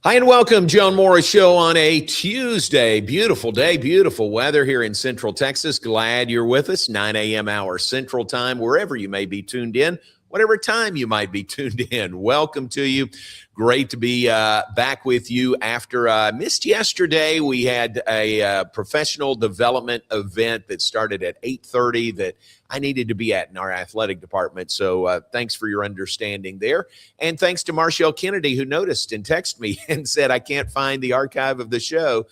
Hi and welcome, Joan Morris Show on a Tuesday. Beautiful day, beautiful weather here in Central Texas. Glad you're with us. 9 a.m. hour Central Time, wherever you may be tuned in, whatever time you might be tuned in. Welcome to you. Great to be back with you after I missed yesterday. We had a professional development event that started at 8:30 that I needed to be at in our athletic department. So thanks for your understanding there. And thanks to Marshall Kennedy, who noticed and texted me and said, I can't find the archive of the show.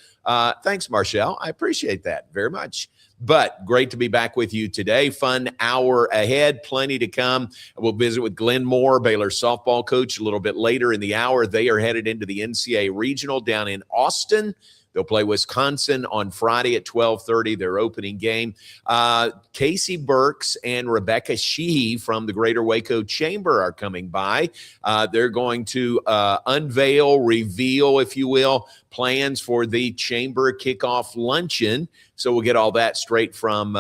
Thanks, Marshall. I appreciate that very much. But great to be back with you today. Fun hour ahead, plenty to come. We'll visit with Glenn Moore, Baylor softball coach, a little bit later in the hour. They are headed into the NCAA Regional down in Austin. They'll play Wisconsin on Friday at 12:30, their opening game. Casey Burks and Rebecca Sheehy from the Greater Waco Chamber are coming by. They're going to unveil, reveal, if you will, plans for the Chamber kickoff luncheon. So we'll get all that straight from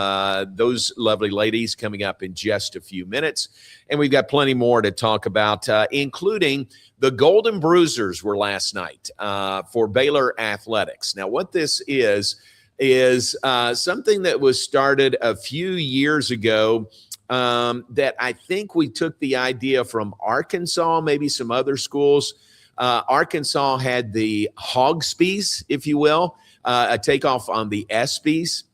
those lovely ladies coming up in just a few minutes. And we've got plenty more to talk about, including the Golden Bruisers were last night for Baylor Athletics. Now, what this is something that was started a few years ago that I think we took the idea from Arkansas, maybe some other schools. Arkansas had the Hogspies, if you will, a takeoff on the ESPYs.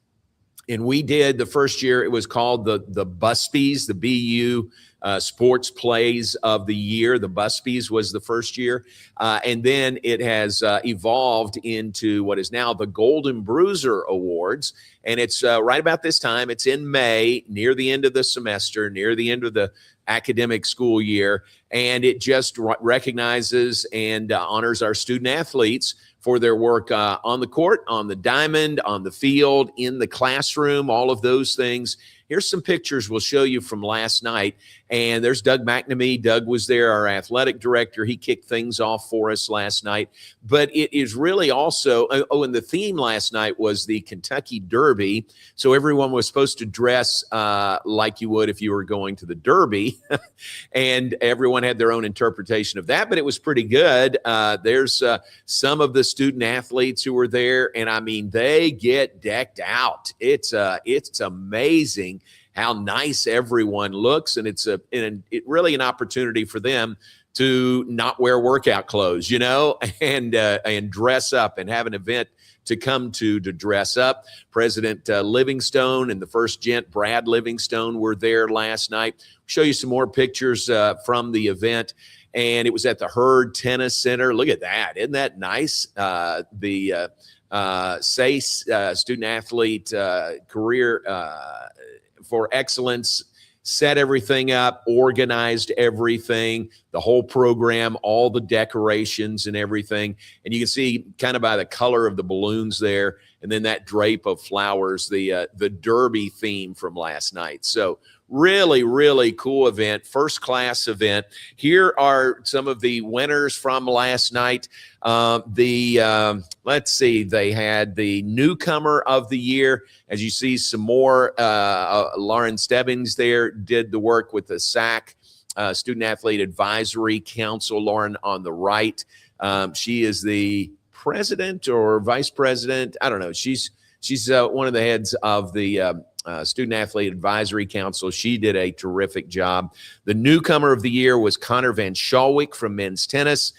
And we did the first year, it was called the Buspies, the BU Sports Plays of the Year. The Buspies was the first year. And then it has evolved into what is now the Golden Bruiser Awards. And it's right about this time. It's in May, near the end of the semester, near the end of the academic school year. And it just recognizes and honors our student athletes for their work on the court, on the diamond, on the field, in the classroom, all of those things. Here's some pictures we'll show you from last night. And there's Doug McNamee. Doug was there, our athletic director. He kicked things off for us last night. But it is really also, and the theme last night was the Kentucky Derby. So everyone was supposed to dress like you would if you were going to the Derby. And everyone had their own interpretation of that, but it was pretty good. There's some of the student athletes who were there, and I mean, they get decked out. It's amazing how nice everyone looks, and it's really an opportunity for them to not wear workout clothes, you know, and dress up and have an event to come to dress up. President Livingstone and the first gent, Brad Livingstone, were there last night. I'll show you some more pictures from the event. And it was at the Hurd Tennis Center. Look at that. Isn't that nice? The SACE, Student Athlete Career for Excellence, set everything up, organized everything, the whole program, all the decorations and everything. And you can see kind of by the color of the balloons there, and then that drape of flowers, the Derby theme from last night. So really, really cool event, first-class event. Here are some of the winners from last night. Let's see, they had the newcomer of the year. As you see, some more, Lauren Stebbings there did the work with the SAC, Student Athlete Advisory Council. Lauren on the right. She is the president or vice president. I don't know. She's one of the heads of the Student Athlete Advisory Council. She did a terrific job. The newcomer of the year was Connor Van Schalwick from men's tennis.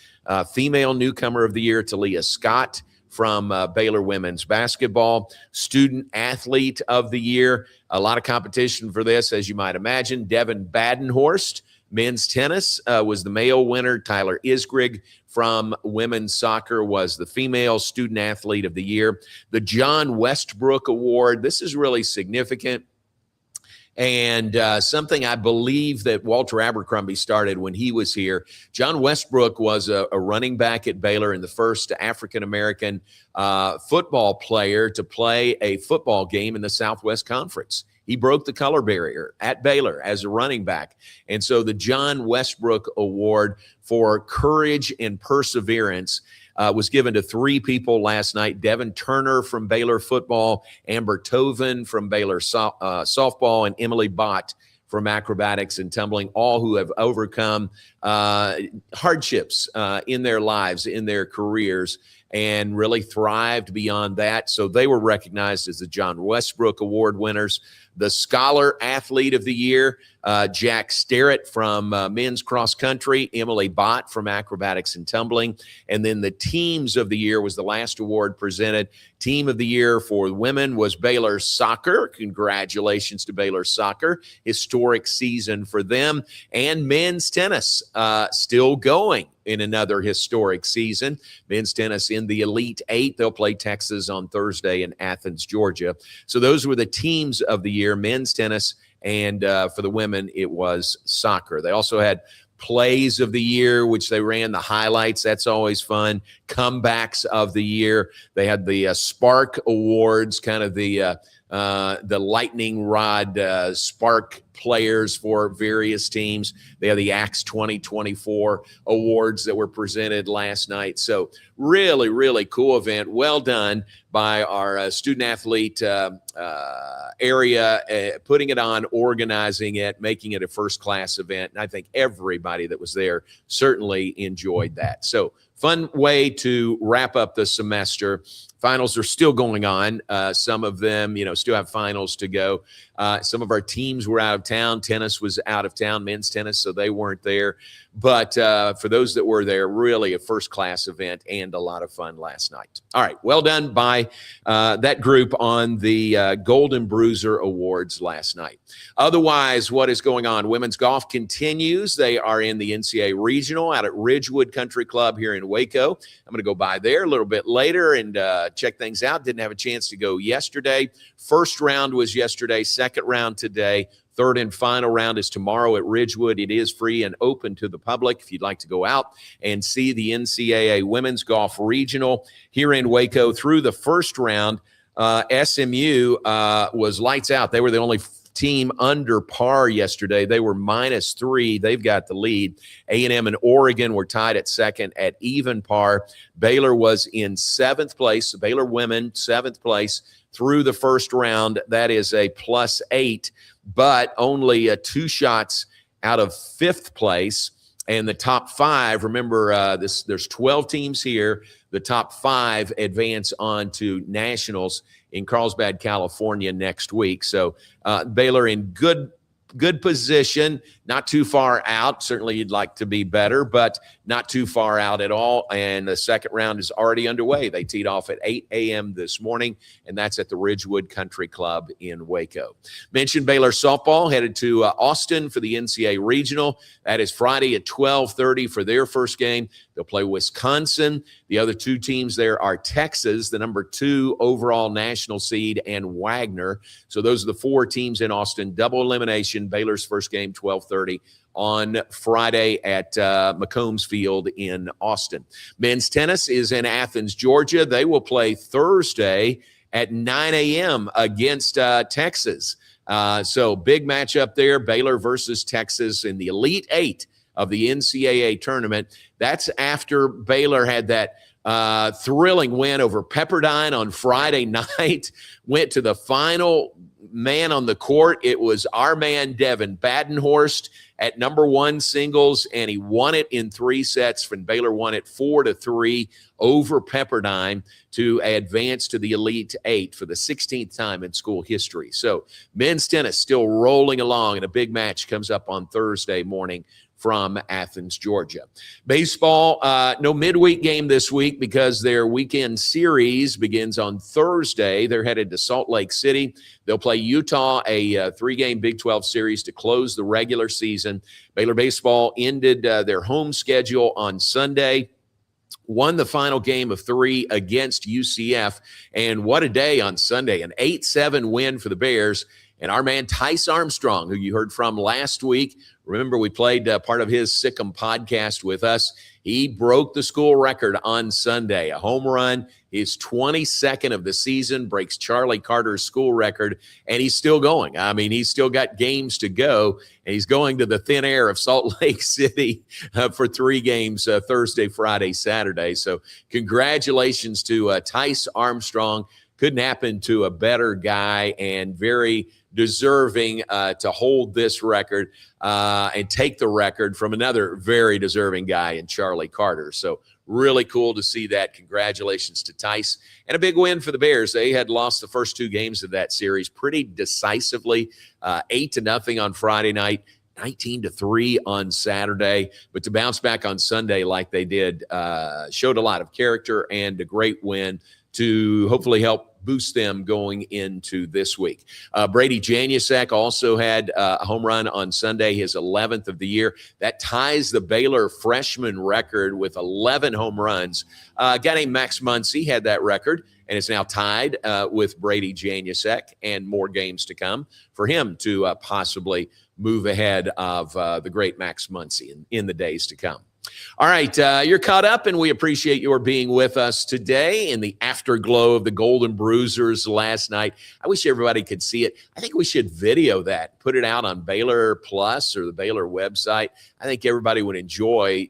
Female newcomer of the year, Talia Scott from Baylor women's basketball. Student athlete of the year, a lot of competition for this, as you might imagine. Devin Badenhorst, men's tennis, was the male winner. Tyler Isgrig from women's soccer was the female student athlete of the year. The John Westbrook Award, this is really significant. And something I believe that Walter Abercrombie started when he was here. John Westbrook was a running back at Baylor and the first African-American football player to play a football game in the Southwest Conference. He broke the color barrier at Baylor as a running back. And so the John Westbrook Award for courage and perseverance was given to three people last night. Devin Turner from Baylor football, Amber Toven from Baylor softball, and Emily Bott from acrobatics and tumbling, all who have overcome hardships in their lives, in their careers, and really thrived beyond that. So they were recognized as the John Westbrook Award winners. The Scholar Athlete of the Year, Jack Sterrett from men's cross country, Emily Bott from acrobatics and tumbling. And then the Teams of the Year was the last award presented. Team of the Year for women was Baylor Soccer. Congratulations to Baylor Soccer. Historic season for them. And men's tennis still going in another historic season. Men's tennis in the Elite Eight. They'll play Texas on Thursday in Athens, Georgia. So those were the teams of the year, men's tennis, and for the women, it was soccer. They also had plays of the year, which they ran the highlights. That's always fun. Comebacks of the year. They had the Spark Awards, kind of the lightning rod spark players for various teams. They have the Axe 2024 awards that were presented last night. So really, really cool event. Well done by our student athlete area, putting it on, organizing it, making it a first-class event. And I think everybody that was there certainly enjoyed that. So fun way to wrap up the semester. Finals are still going on. Some of them, still have finals to go. Some of our teams were out of town. Tennis was out of town, men's tennis, so they weren't there. But for those that were there, really a first-class event and a lot of fun last night. All right, well done by that group on the Golden Bruiser Awards last night. Otherwise, what is going on? Women's golf continues. They are in the NCAA Regional out at Ridgewood Country Club here in Waco. I'm going to go by there a little bit later and check things out. Didn't have a chance to go yesterday. First round was yesterday, second round today. Third and final round is tomorrow at Ridgewood. It is free and open to the public if you'd like to go out and see the NCAA Women's Golf Regional here in Waco. Through the first round, SMU was lights out. They were the only team under par yesterday. They were -3. They've got the lead. A&M and Oregon were tied at second at even par. Baylor was in seventh place. The Baylor women, seventh place through the first round. That is a +8. But only 2 shots out of fifth place. And the top 5, remember, there's 12 teams here. The top 5 advance on to nationals in Carlsbad, California next week. So Baylor in good position, not too far out. Certainly you'd like to be better, but not too far out at all. And the second round is already underway. They teed off at 8 a.m. this morning, and that's at the Ridgewood Country Club in Waco. Mentioned Baylor softball headed to Austin for the NCAA Regional. That is Friday at 12:30 for their first game. They'll play Wisconsin. The other 2 teams there are Texas, the number 2 overall national seed, and Wagner. So those are the 4 teams in Austin. Double elimination. Baylor's first game, 12:30 on Friday at McCombs Field in Austin. Men's tennis is in Athens, Georgia. They will play Thursday at 9 a.m. against Texas. So big matchup there, Baylor versus Texas in the Elite Eight of the NCAA tournament. That's after Baylor had that thrilling win over Pepperdine on Friday night, went to the final man on the court. It was our man, Devin Badenhorst, at number 1 singles, and he won it in 3 sets. When Baylor won it 4-3 over Pepperdine to advance to the Elite Eight for the 16th time in school history. So men's tennis still rolling along, and a big match comes up on Thursday morning from Athens, Georgia. Baseball, no midweek game this week because their weekend series begins on Thursday. They're headed to Salt Lake City. They'll play Utah, a 3-game Big 12 series to close the regular season. Baylor baseball ended their home schedule on Sunday, won the final game of 3 against UCF, and what a day on Sunday, an 8-7 win for the Bears. And our man Tyce Armstrong, who you heard from last week, remember we played part of his Sick'em podcast with us. He broke the school record on Sunday, a home run, his 22nd of the season, breaks Charlie Carter's school record, and he's still going. I mean, he's still got games to go, and he's going to the thin air of Salt Lake City for 3 games, Thursday, Friday, Saturday. So congratulations to Tyce Armstrong. couldn't happen to a better guy, and very deserving to hold this record and take the record from another very deserving guy in Charlie Carter. So really cool to see that. Congratulations to Tyce. And a big win for the Bears. They had lost the first 2 games of that series pretty decisively, 8-0 on Friday night, 19-3 on Saturday. But to bounce back on Sunday like they did showed a lot of character and a great win to hopefully help boost them going into this week. Brady Janusek also had a home run on Sunday, his 11th of the year. That ties the Baylor freshman record with 11 home runs. A guy named Max Muncy had that record, and it's now tied with Brady Janusek, and more games to come for him to possibly move ahead of the great Max Muncy in the days to come. All right, you're caught up, and we appreciate your being with us today in the afterglow of the Golden Bruisers last night. I wish everybody could see it. I think we should video that, put it out on Baylor Plus or the Baylor website. I think everybody would enjoy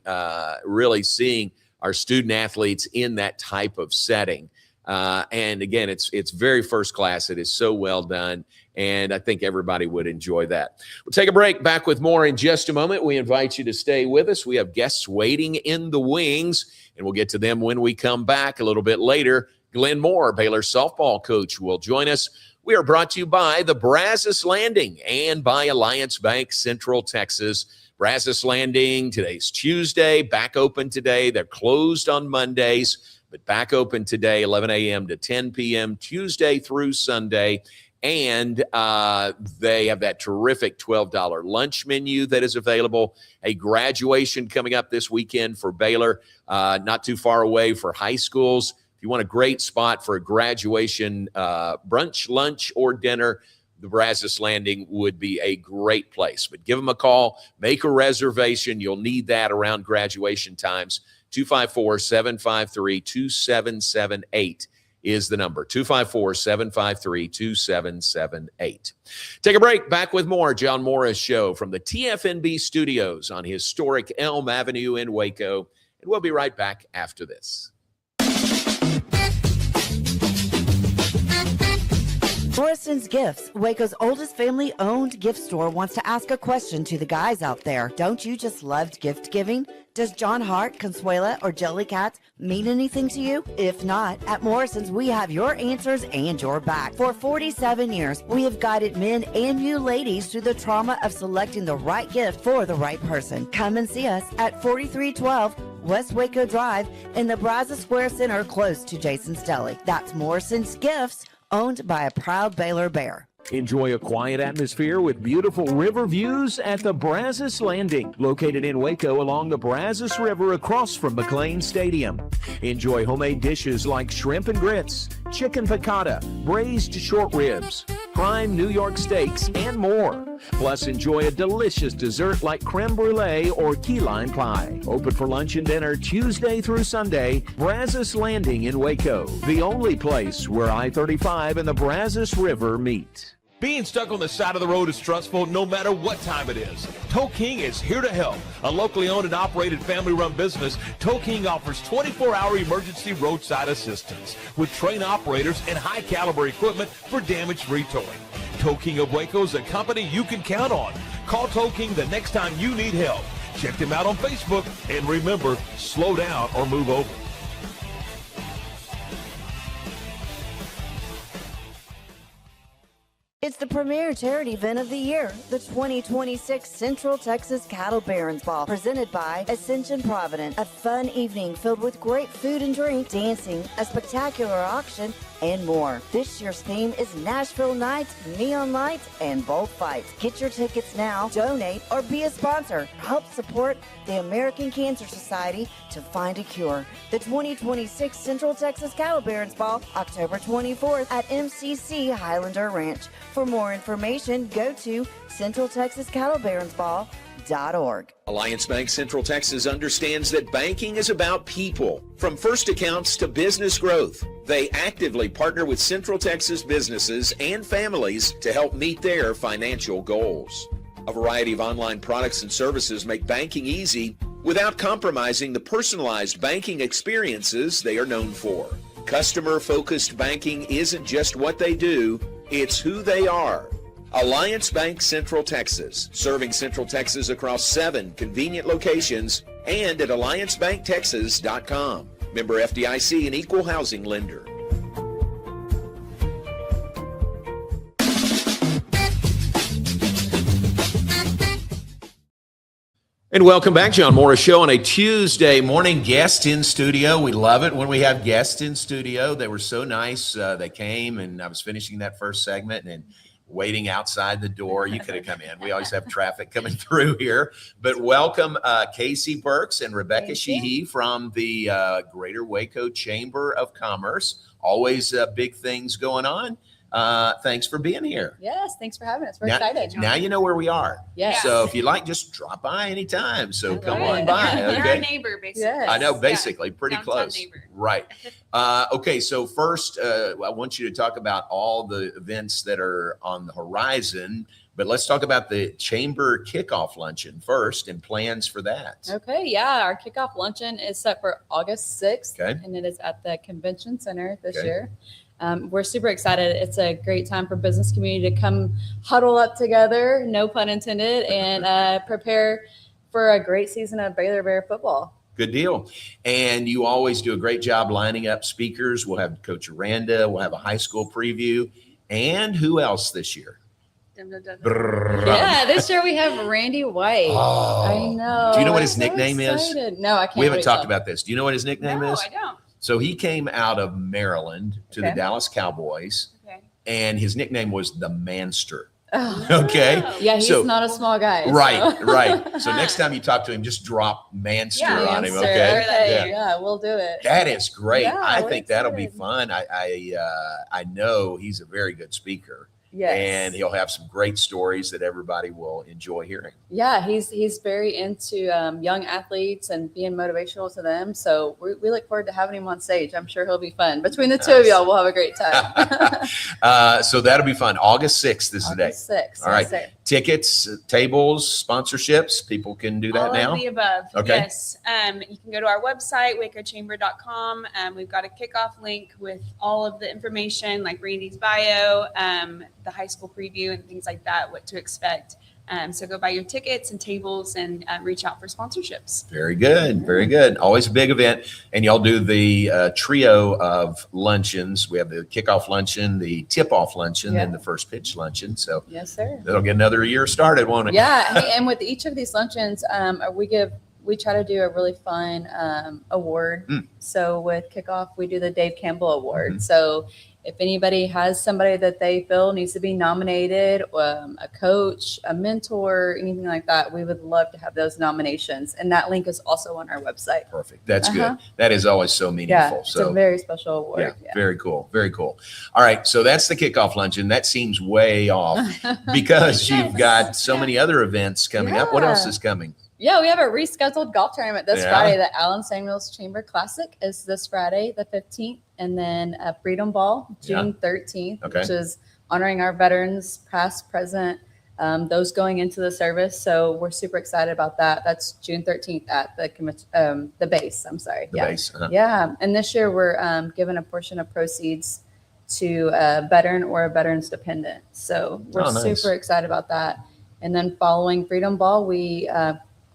really seeing our student athletes in that type of setting. And again, it's very first class. It is so well done, and I think everybody would enjoy that. We'll take a break. Back with more in just a moment. We invite you to stay with us. We have guests waiting in the wings, and we'll get to them when we come back a little bit later. Glenn Moore, Baylor softball coach, will join us. We are brought to you by the Brazos Landing and by Alliance Bank Central Texas. Brazos Landing, today's Tuesday, back open today. They're closed on Mondays, but back open today, 11 a.m. to 10 p.m., Tuesday through Sunday. And they have that terrific $12 lunch menu that is available. A graduation coming up this weekend for Baylor, not too far away for high schools. If you want a great spot for a graduation brunch, lunch, or dinner, the Brazos Landing would be a great place. But give them a call, make a reservation. You'll need that around graduation times. 254-753-2778 is the number. 254-753-2778. Take a break. Back with more John Morris Show from the TFNB studios on historic Elm Avenue in Waco. And we'll be right back after this. Morrison's Gifts, Waco's oldest family-owned gift store, wants to ask a question to the guys out there. Don't you just love gift giving? Does John Hart, Consuela, or Jellycat mean anything to you? If not, at Morrison's, we have your answers and your back. For 47 years, we have guided men and you ladies through the trauma of selecting the right gift for the right person. Come and see us at 4312 West Waco Drive in the Brazos Square Center, close to Jason's Deli. That's Morrison's Gifts, owned by a proud Baylor Bear. Enjoy a quiet atmosphere with beautiful river views at the Brazos Landing, located in Waco along the Brazos River across from McLean Stadium. Enjoy homemade dishes like shrimp and grits, chicken piccata, braised short ribs, prime New York steaks, and more. Plus, enjoy a delicious dessert like creme brulee or key lime pie. Open for lunch and dinner Tuesday through Sunday. Brazos Landing in Waco, the only place where I-35 and the Brazos River meet. Being stuck on the side of the road is stressful no matter what time it is. Tow King is here to help. A locally owned and operated family-run business, Tow King offers 24-hour emergency roadside assistance with trained operators and high-caliber equipment for damage-free towing. Tow King of Waco is a company you can count on. Call Tow King the next time you need help. Check them out on Facebook, and remember, slow down or move over. It's the premier charity event of the year, the 2026 Central Texas Cattle Barons Ball, presented by Ascension Providence. A fun evening filled with great food and drink, dancing, a spectacular auction, and more. This year's theme is Nashville Nights, Neon Lights, and Bullfights. Get your tickets now, donate, or be a sponsor. Help support the American Cancer Society to find a cure. The 2026 Central Texas Cattle Barons Ball, October 24th at MCC Highlander Ranch. For more information, go to CentralTexasCattleBaronsBall.org. Alliance Bank Central Texas understands that banking is about people. From first accounts to business growth, they actively partner with Central Texas businesses and families to help meet their financial goals. A variety of online products and services make banking easy without compromising the personalized banking experiences they are known for. Customer-focused banking isn't just what they do, it's who they are. Alliance Bank Central Texas, serving Central Texas across 7 convenient locations and at alliancebanktexas.com. Member FDIC, an equal housing lender. And welcome back, John Morris Show on a Tuesday morning. Guest in studio. We love it when we have guests in studio. They were so nice. They came, and I was finishing that first segment and waiting outside the door. You could have come in. We always have traffic coming through here. But welcome Casey Burks and Rebecca Sheehy from the Greater Waco Chamber of Commerce. Always big things going on. Thanks for being here. Yes, thanks for having us. We're excited. Now you know where we are. Yes. So if you like, just drop by anytime. So come right. on by. Okay. You're our neighbor, basically. Yes. I know, basically, pretty downtown close. neighbor. Right. Okay, so first, I want you to talk about all the events that are on the horizon, but let's talk about the Chamber Kickoff Luncheon first and plans for that. Okay, yeah, our kickoff luncheon is set for August 6th, Okay. and it is at the Convention Center this Okay. year. We're super excited. It's a great time for business community to come huddle up together, no pun intended, and prepare for a great season of Baylor Bear football. Good deal. And you always do a great job lining up speakers. We'll have Coach Aranda. We'll have a high school preview. And who else this year? Dum, dum, dum, dum. Brrr. Yeah, this year we have Randy White. Oh. I know. Do you know what I'm his so nickname is? excited. No, I can't. We haven't wait talked till- about this. Do you know what his nickname No, is? I don't. So he came out of Maryland to the Okay. Dallas Cowboys, Okay. and his nickname was the Manster. Oh. Okay. Oh. Yeah, he's So- not a small guy. Right, so. right. So next time you talk to him, just drop Manster Yeah, on him. Answer. Okay. Yeah, we'll do it. That is great. Yeah, I we're think that'll be excited. fun. I know he's a very good speaker, Yes. and he'll have some great stories that everybody will enjoy hearing. Yeah, he's very into young athletes and being motivational to them. So we look forward to having him on stage. I'm sure he'll be fun. Between the two of Nice. y'all, we'll have a great time. So that'll be fun. August 6th is the day. August 6th. All right. Yes, sir. Tickets, tables, sponsorships. People can do that All now. of the above. Okay. Yes. You can go to our website, wacochamber.com. We've got a kickoff link with all of the information, like Randy's bio, the high school preview, and things like that, what to expect. So go buy your tickets and tables and reach out for sponsorships. Very good. Very good. Always a big event. And y'all do the trio of luncheons. We have the kickoff luncheon, the tip-off luncheon, and Yeah. the first pitch luncheon. So Yes, sir. that'll get another year started, won't it? Yeah, hey, and with each of these luncheons, we try to do a really fun award. Mm. So with kickoff, we do the Dave Campbell Award. Mhm. So if anybody has somebody that they feel needs to be nominated, a coach, a mentor, anything like that, we would love to have those nominations. And that link is also on our website. Perfect. That's Uh-huh. good. That is always so Yeah, meaningful. it's So a very special award. yeah, very cool. Very cool. All right. So that's the kickoff luncheon. That seems way off because you've got so many other events coming up. What else Yeah. is coming? Yeah, we have a rescheduled golf tournament this Yeah. Friday. The Allen Samuels Chamber Classic is this Friday, the 15th, and then a Freedom Ball, June 13th, Okay. which is honoring our veterans, past, present, those going into the service. So we're super excited about that. That's June 13th at the base. I'm sorry. The yeah. base. Uh-huh. Yeah, and this year we're giving a portion of proceeds to a veteran or a veteran's dependent. So we're Oh, nice. super excited about that. And then following Freedom Ball, we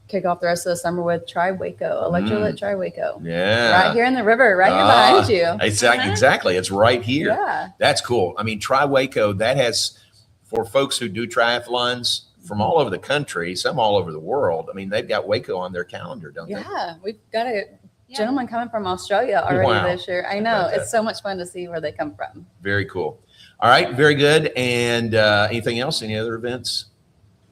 kick off the rest of the summer with Tri Waco, Electrolit Tri Waco. Yeah. Right here in the river, right here Ah, behind you. Exactly. It's right here. Yeah. That's cool. I mean, Tri Waco, that has, for folks who do triathlons from all over the country, some all over the world, I mean, they've got Waco on their calendar, don't they? Yeah. We've got a Yeah. gentleman coming from Australia already Wow. this year. I know. about that? It's so much fun to see where they come from. Very cool. All right. Very good. And anything else? Any other events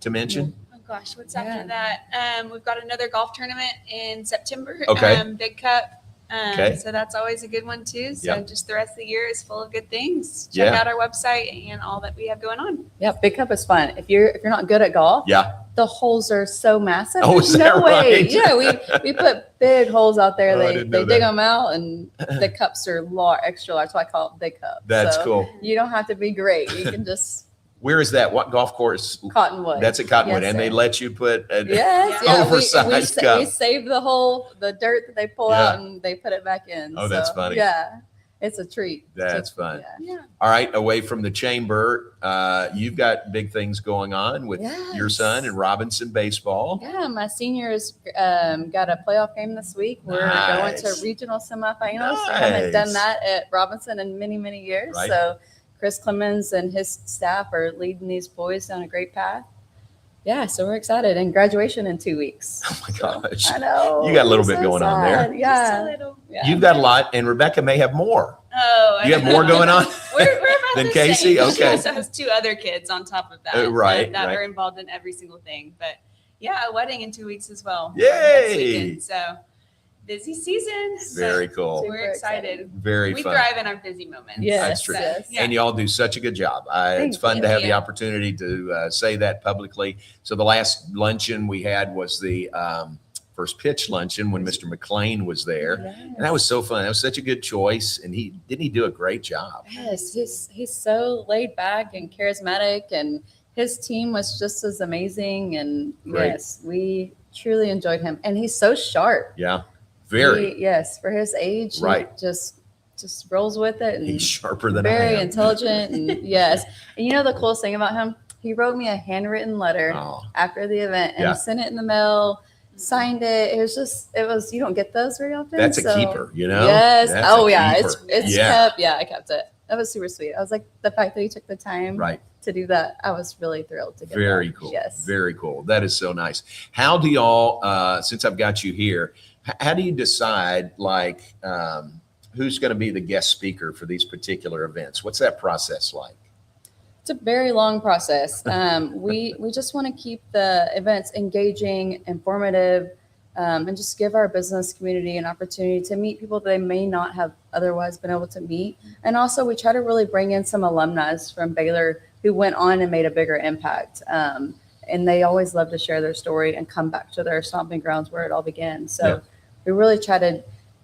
to mention? Oh gosh, what's Yeah. after that? We've got another golf tournament in September. Okay. Big Cup. Okay. So that's always a good one too. So Yep. just the rest of the year is full of good things. Check Yeah. out our website and all that we have going on. Yeah, Big Cup is fun. If you're not good at golf, Yeah. the holes are so massive. Oh, There's is that no way. right? Yeah, we put big holes out there. Oh, I They didn't know dig that. them out, and the cups are extra large. That's why I call it Big Cup. That's So cool. You don't have to be great. You can just Where is that? What golf course? Cottonwood. That's at Cottonwood. Yes, and they sir. let you put a, Yes, Yeah. yeah. Oversized cup. We save the dirt that they pull Yeah. out and they put it back in. Oh, that's funny. Yeah. it's a treat. That's fun. Yeah. Yeah. All right, away from the chamber, you've got big things going on with your son and Robinson baseball. Yeah, my seniors got a playoff game this week. We're going Nice. to regional semifinals. We haven't done that at Robinson in many, many years. Right. So Chris Clemens and his staff are leading these boys down a great path. Yeah, so we're excited. And graduation in 2 weeks. Oh my gosh. I know. You got a little I'm bit so going on there. sad. Just a Yeah. little. Yeah. You've got a lot, and Rebecca may have more. Oh, You have more going on? We're about Than the Casey? same. She Okay. also has 2 other kids on top of that. Right, That right. are involved in every single thing. But yeah, a wedding in 2 weeks as well. Yay! Next weekend. So busy season. Very but cool. We're excited. Very We fun. thrive in our busy moments. Yes, That's true. yes. Yeah. And y'all do such a good job. It's Thank fun you. to have the Yeah. opportunity to say that publicly. So the last luncheon we had was the first pitch luncheon when Mr. McLean was there. And that was so fun. That was such a good choice. And he do a great job. Yes, he's so laid back and charismatic, and his team was just as amazing. And Great. yes, we truly enjoyed him, and he's so sharp. Yeah. Very. Yes, for his age, Right. he just rolls with it, and He's sharper than I very am. intelligent. And yes, and you know the coolest thing about him, he wrote me a handwritten letter Oh, after the event and Yeah. sent it in the mail. Signed it. It was. You don't get those very often. that's a so- keeper, you know? Yes. That's Oh a yeah. keeper. It's Yeah. kept. Yeah, I kept it. That was super sweet. I was like, the fact that he took the time Right. to do that, I was really thrilled to get Very that. cool. Yes. Very cool. That is so nice. How do y'all, since I've got you here, how do you decide who's going to be the guest speaker for these particular events? What's that process like? It's a very long process. We just want to keep the events engaging, informative, and just give our business community an opportunity to meet people that they may not have otherwise been able to meet. And also, we try to really bring in some alumni from Baylor who went on and made a bigger impact. And they always love to share their story and come back to their stomping grounds where it all began. So Yeah. we really try to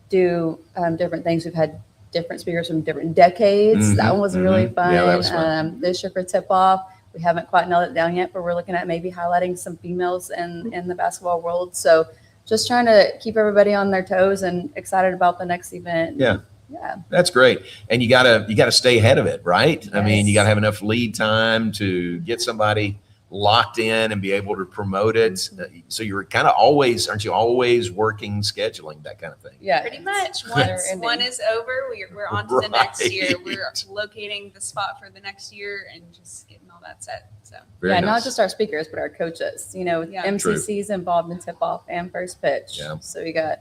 do different things. We've had different speakers from different decades. That one was really fun. Yeah, that was fun. This year for tip off, we haven't quite nailed it down yet, but we're looking at maybe highlighting some females in the basketball world. So just trying to keep everybody on their toes and excited about the next event. Yeah. Yeah. That's great. And you gotta stay ahead of it, right? I mean, you Yes. gotta have enough lead time to get somebody locked in and be able to promote it. So you're kind of always, aren't you always working, scheduling, that kind of thing? Yeah. Pretty much. Never Once ending. one is over, we're on to the next year. We're Right. locating the spot for the next year and just getting all that set. So Very yeah, nice. not just our speakers, but our coaches. You know, Yeah. MCC's involved in tip off and first pitch. Yeah. So we got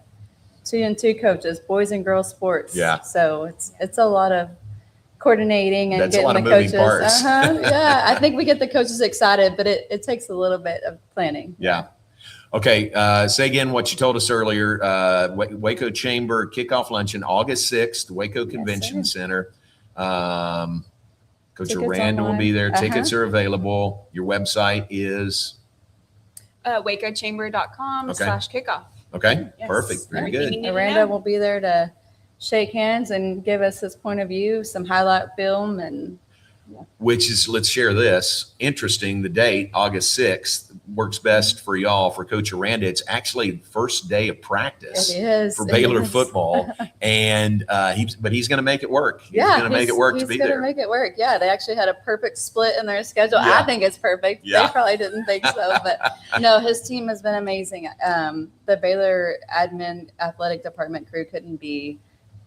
2 and 2 coaches, boys and girls sports. Yeah. So it's a lot of coordinating and That's a getting lot the of moving coaches. parts. Yeah, I think we get the coaches excited, but it takes a little bit of planning. Yeah. Okay. Say again what you told us earlier. Waco Chamber kickoff luncheon, August 6th, Waco Convention Center. Coach Tickets Aranda will be online. there. Tickets are available. Your website is wacochamber.com/kickoff. okay. Yes. Perfect. Very Everything good. you need to Aranda know. will be there to shake hands and give us his point of view, some highlight film, and Which is, let's share this. Interesting. The date, August 6th, works best for y'all, for Coach Aranda. It's actually the first day of practice it is for Baylor It is. football. And he's going to make it work. He's Yeah, going to make it work to be he's gonna there. make it work. Yeah, they actually had a perfect split in their schedule. Yeah. I think it's perfect. Yeah. They probably didn't think so, but no, his team has been amazing. The Baylor admin athletic department crew couldn't be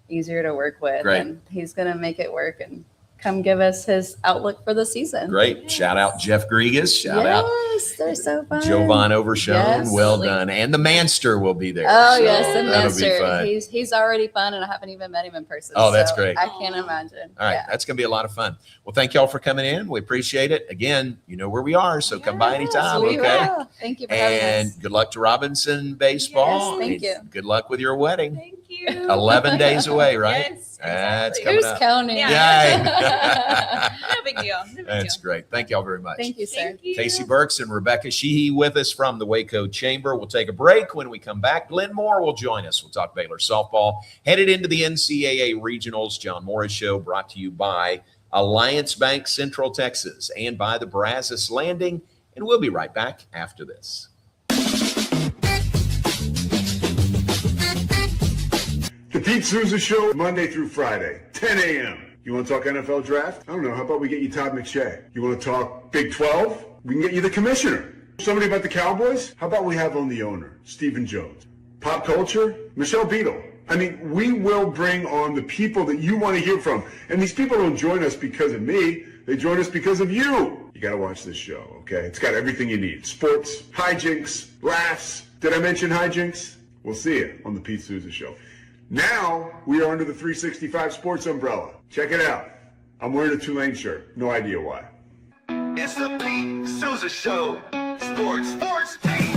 easier to work with, Great. and he's gonna make it work and come give us his outlook for the season. Great. Shout out Jeff Grigas. Shout out Yes, they're so fun. Jovan Overshone. Yes. Well done. And the Manster will be there. Oh So yes, the that'll be master. fun. He's already fun, and I haven't even met him in person. Oh, that's so great. I can't imagine. All right. Yeah. That's going to be a lot of fun. Well, thank y'all for coming in. We appreciate it. Again, you know where we are, so come by anytime. We Okay. will. Thank you for having And us. good luck to Robinson baseball. Yes, thank you. And good luck with your wedding. Thank you. 11 days away, right? Yes, That's exactly. coming Who's up. counting? Yeah. No big deal. No big That's deal. great. Thank y'all very much. Thank you, sir. Thank you. Casey Burks and Rebecca Sheehy with us from the Waco Chamber. We'll take a break. When we come back, Glenn Moore will join us. We'll talk Baylor softball. Headed into the NCAA Regionals, John Morris Show, brought to you by Alliance Bank Central Texas and by the Brazos Landing. And we'll be right back after this. To Pete Souza Show, Monday through Friday, 10 a.m. You want to talk NFL draft? I don't know. How about we get you Todd McShay? You want to talk Big 12? We can get you the commissioner. Somebody about the Cowboys? How about we have on the owner, Stephen Jones? Pop culture? Michelle Beadle. I mean, we will bring on the people that you want to hear from. And these people don't join us because of me. They join us because of you. You got to watch this show, okay? It's got everything you need. Sports, hijinks, laughs. Did I mention hijinks? We'll see you on the Pete Souza Show. Now, we are under the 365 Sports umbrella. Check it out. I'm wearing a Tulane shirt. No idea why. It's the Pete Souza Show. Sports, Pete.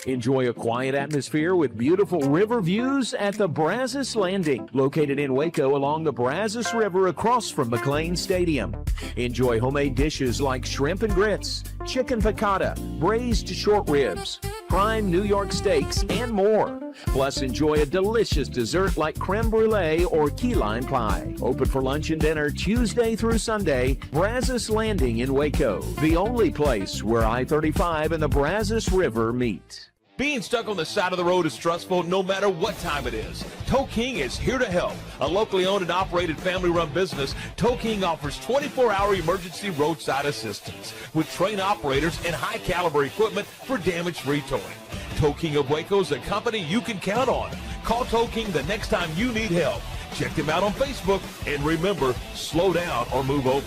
Enjoy a quiet atmosphere with beautiful river views at the Brazos Landing, located in Waco along the Brazos River across from McLean Stadium. Enjoy homemade dishes like shrimp and grits, chicken piccata, braised short ribs, prime New York steaks, and more. Plus, enjoy a delicious dessert like creme brulee or key lime pie. Open for lunch and dinner Tuesday through Sunday. Brazos Landing in Waco, the only place where I-35 and the Brazos River meet. Being stuck on the side of the road is stressful no matter what time it is. Tow King is here to help. A locally owned and operated family-run business, Tow King offers 24-hour emergency roadside assistance with trained operators and high-caliber equipment for damage-free towing. Tow King of Waco is a company you can count on. Call Tow King the next time you need help. Check them out on Facebook, and remember, slow down or move over.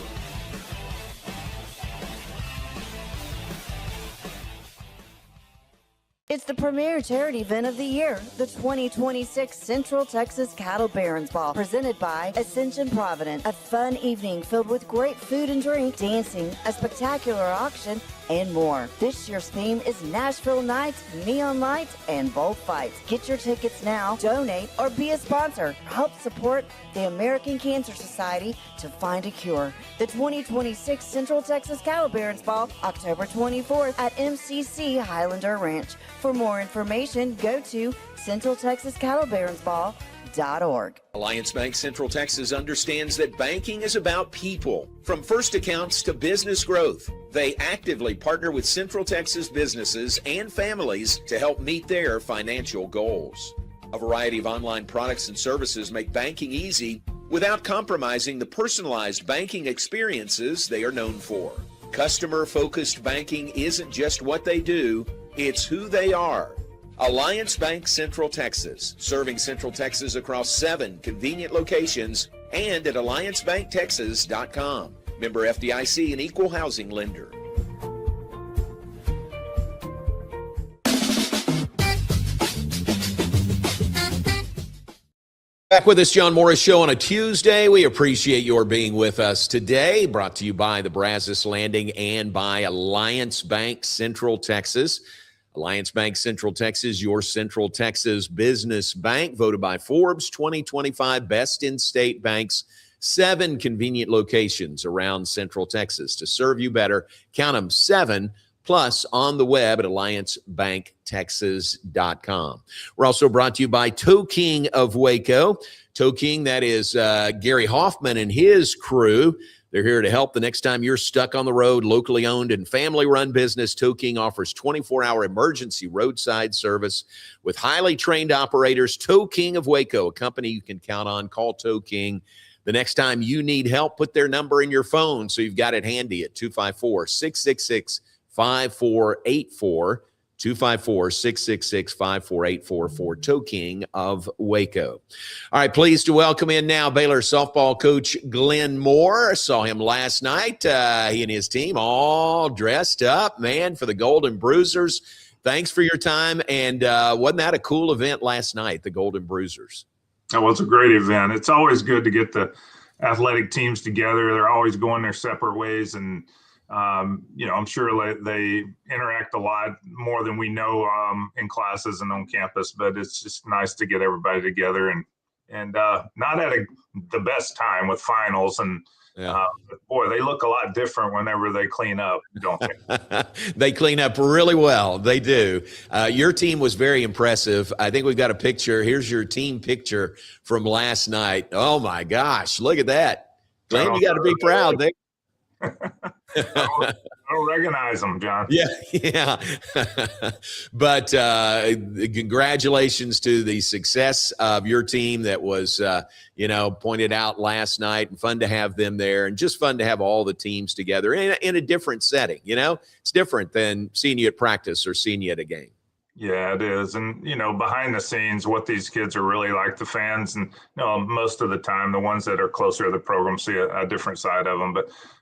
It's the premier charity event of the year, the 2026 Central Texas Cattle Barons Ball, presented by Ascension Provident. A fun evening filled with great food and drink, dancing, a spectacular auction, and more. This year's theme is Nashville Nights, Neon Lights, and Bullfights. Get your tickets now, donate, or be a sponsor. Help support the American Cancer Society to find a cure. The 2026 Central Texas Cattle Barons Ball, October 24th at MCC Highlander Ranch. For more information, go to CentralTexasCattleBaronsBall.org. Alliance Bank Central Texas understands that banking is about people. From first accounts to business growth, they actively partner with Central Texas businesses and families to help meet their financial goals. A variety of online products and services make banking easy without compromising the personalized banking experiences they are known for. Customer-focused banking isn't just what they do, it's who they are. Alliance Bank Central Texas, serving Central Texas across 7 convenient locations and at alliancebanktexas.com. Member FDIC, an equal housing lender. Back with us, John Morris Show on a Tuesday. We appreciate your being with us today. Brought to you by the Brazos Landing and by Alliance Bank Central Texas. Alliance Bank Central Texas, your Central Texas business bank, voted by Forbes 2025 Best in State Banks. 7 convenient locations around Central Texas to serve you better. Count them, 7, plus on the web at alliancebanktexas.com. We're also brought to you by Tow King of Waco. Tow King, that is Gary Hoffman and his crew. They're here to help the next time you're stuck on the road. Locally owned and family-run business, Tow King offers 24-hour emergency roadside service with highly trained operators. Tow King of Waco, a company you can count on. Call Tow King the next time you need help. Put their number in your phone so you've got it handy at 254-666-5484. 254-666-5484 for Tow King of Waco. All right, pleased to welcome in now Baylor softball coach Glenn Moore. I saw him last night. He and his team all dressed up, man, for the Golden Bruisers. Thanks for your time. And wasn't that a cool event last night, the Golden Bruisers? That was a great event. It's always good to get the athletic teams together. They're always going their separate ways, and I'm sure they interact a lot more than we know in classes and on campus, but it's just nice to get everybody together and not at the best time with finals. And boy, they look a lot different whenever they clean up, don't they? They clean up really well. They do. Your team was very impressive. I think we've got a picture. Here's your team picture from last night. Oh my gosh, look at that. Glenn, you got to be proud there. I I don't recognize them, John. Yeah, yeah. But congratulations to the success of your team that was, pointed out last night, and fun to have them there, and just fun to have all the teams together in a different setting. It's different than seeing you at practice or seeing you at a game. Yeah, it is. And, behind the scenes, what these kids are really like, the fans, and, most of the time, the ones that are closer to the program see a different side of them.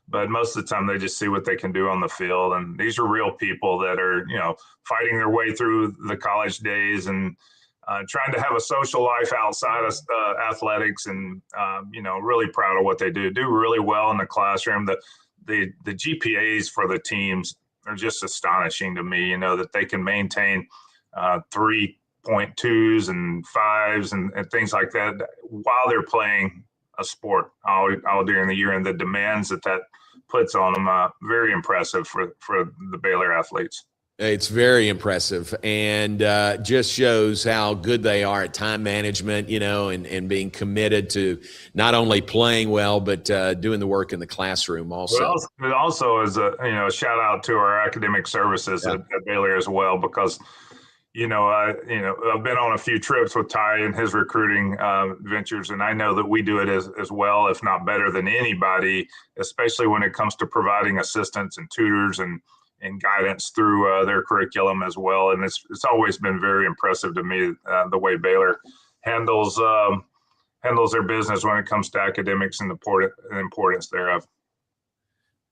But most of the time, they just see what they can do on the field. And these are real people that are, fighting their way through the college days and trying to have a social life outside of athletics, and, really proud of what they do really well in the classroom. The GPAs for the teams are just astonishing to me, that they can maintain 3.2s and 5s and things like that while they're playing a sport all during the year, and the demands that puts on them, very impressive for the Baylor athletes. It's very impressive, and just shows how good they are at time management, and being committed to not only playing well, but doing the work in the classroom also. It also is a shout out to our academic services at Baylor as well, because I've been on a few trips with Ty and his recruiting ventures, and I know that we do it as well, if not better than anybody, especially when it comes to providing assistance and tutors and guidance through their curriculum as well. And it's always been very impressive to me the way Baylor handles their business when it comes to academics and the importance thereof.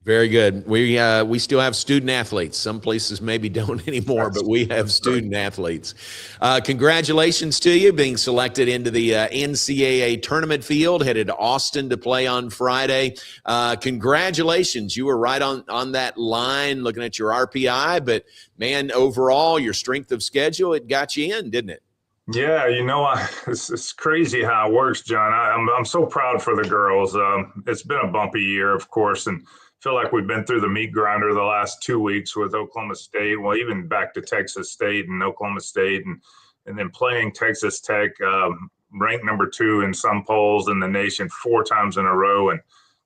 Very good. We still have student athletes. Some places maybe don't anymore, but we have student athletes. Congratulations to you being selected into the NCAA tournament field, headed to Austin to play on Friday. Congratulations. You were right on that line looking at your RPI, but man, overall, your strength of schedule, it got you in, didn't it? Yeah, it's crazy how it works, John. I'm so proud for the girls. It's been a bumpy year, of course, and feel like we've been through the meat grinder the last 2 weeks with Oklahoma State, well, even back to Texas State and Oklahoma State, and then playing Texas Tech, ranked number 2 in some polls in the nation 4 times in a row, and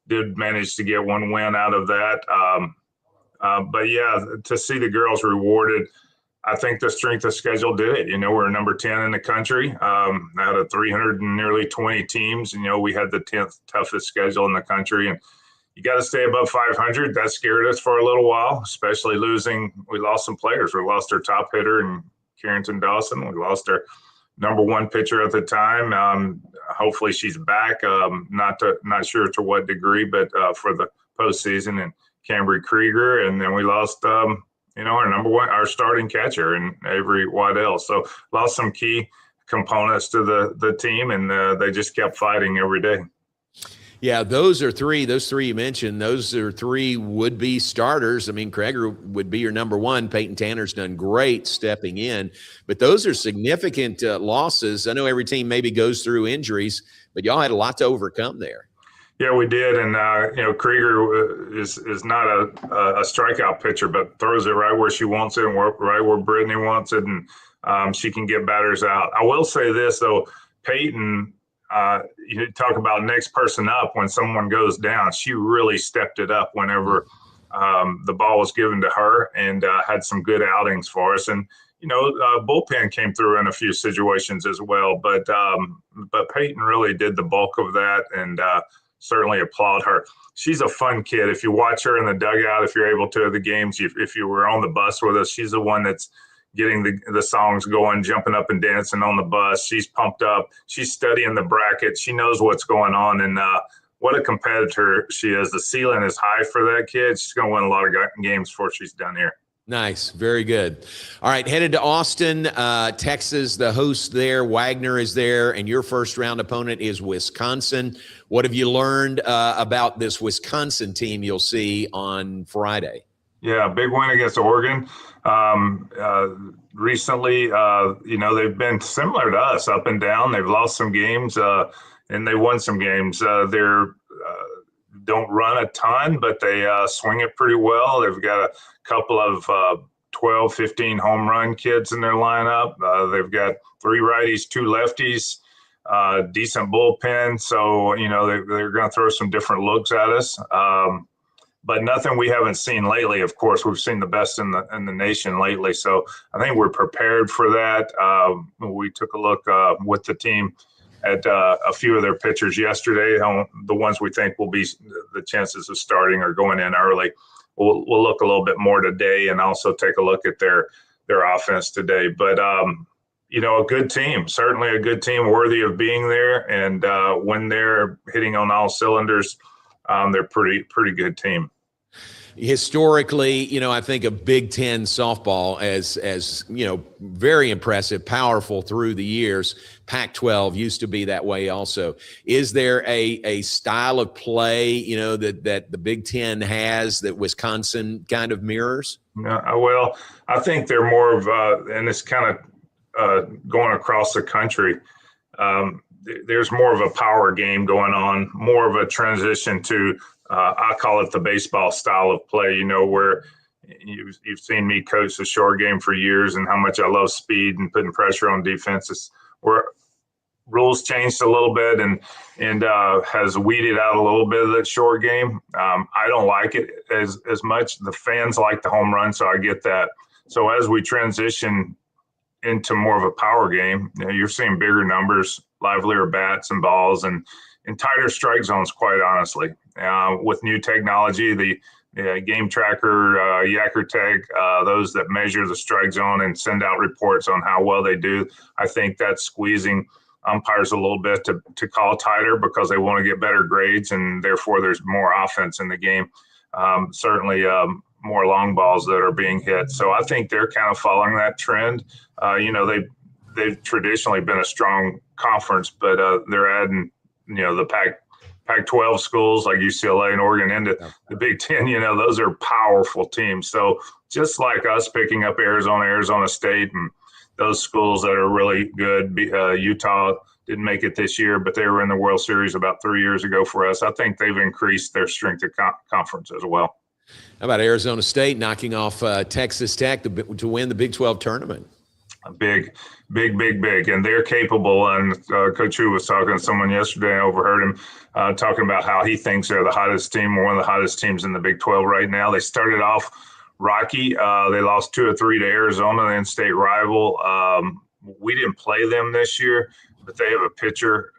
did manage to get one win out of that. But yeah, to see the girls rewarded, I think the strength of schedule did it. We're number 10 in the country out of 320 teams. We had the 10th toughest schedule in the country, and you got to stay above 500. That scared us for a little while, especially we lost some players. We lost our top hitter in Carrington Dawson. We lost our number 1 pitcher at the time. Hopefully she's back. Not sure to what degree, but for the postseason, and Cambry Krieger. And then we lost, our number 1, our starting catcher, and Avery Waddell. So lost some key components to the team, and they just kept fighting every day. Yeah, those 3 you mentioned, those are 3 would-be starters. I mean, Krieger would be your number 1. Peyton Tanner's done great stepping in, but those are significant losses. I know every team maybe goes through injuries, but y'all had a lot to overcome there. Yeah, we did, and Krieger is not a strikeout pitcher, but throws it right where she wants it and right where Brittany wants it, and she can get batters out. I will say this, though, Peyton, you talk about next person up when someone goes down. She really stepped it up whenever the ball was given to her, and had some good outings for us. And bullpen came through in a few situations as well. But Peyton really did the bulk of that, and certainly applaud her. She's a fun kid. If you watch her in the dugout, if you're able to, the games, if you were on the bus with us, she's the one that's getting the songs going, jumping up and dancing on the bus. She's pumped up. She's studying the bracket. She knows what's going on. And what a competitor she is. The ceiling is high for that kid. She's going to win a lot of games before she's done here. Nice. Very good. All right. Headed to Austin, Texas, the host there. Wagner is there, and your first round opponent is Wisconsin. What have you learned about this Wisconsin team you'll see on Friday? Yeah, big win against Oregon. Recently, they've been similar to us, up and down. They've lost some games, and they won some games. They're don't run a ton, but they swing it pretty well. They've got a couple of 12, 15 home run kids in their lineup. They've got 3 righties, 2 lefties, decent bullpen. So, they're going to throw some different looks at us. but nothing we haven't seen lately. Of course, we've seen the best in the nation lately. So I think we're prepared for that. We took a look with the team at a few of their pitchers yesterday, the ones we think will be the chances of starting or going in early. We'll look a little bit more today and also take a look at their offense today. But, a good team, certainly a good team worthy of being there. And when they're hitting on all cylinders, they're pretty good team. Historically, I think of Big Ten softball as very impressive, powerful through the years. Pac-12 used to be that way also. Is there a style of play, that the Big Ten has that Wisconsin kind of mirrors? Well, I think they're more of, and it's kind of going across the country. There's more of a power game going on, more of a transition to I call it the baseball style of play, where you've seen me coach the short game for years and how much I love speed and putting pressure on defenses. Where rules changed a little bit and has weeded out a little bit of that short game. I don't like it as much. The fans like the home run, so I get that. So as we transition into more of a power game, you're seeing bigger numbers, livelier bats and balls, and tighter strike zones, quite honestly. With new technology, the game tracker, Yacker Tag, those that measure the strike zone and send out reports on how well they do, I think that's squeezing umpires a little bit to call tighter because they want to get better grades, and therefore there's more offense in the game. Certainly more long balls that are being hit. So I think they're kind of following that trend. They've traditionally been a strong conference, but they're adding, the Pac-12 schools like UCLA and Oregon into the Big Ten. Those are powerful teams. So just like us picking up Arizona State, and those schools that are really good. Utah didn't make it this year, but they were in the World Series about 3 years ago for us. I think they've increased their strength of conference as well. How about Arizona State knocking off Texas Tech to win the Big 12 tournament? Big. And they're capable. And Coach Hu was talking to someone yesterday. I overheard him talking about how he thinks they're the hottest team, one of the hottest teams in the Big 12 right now. They started off rocky. They lost 2 or 3 to Arizona, the in-state rival. We didn't play them this year, but they have a pitcher,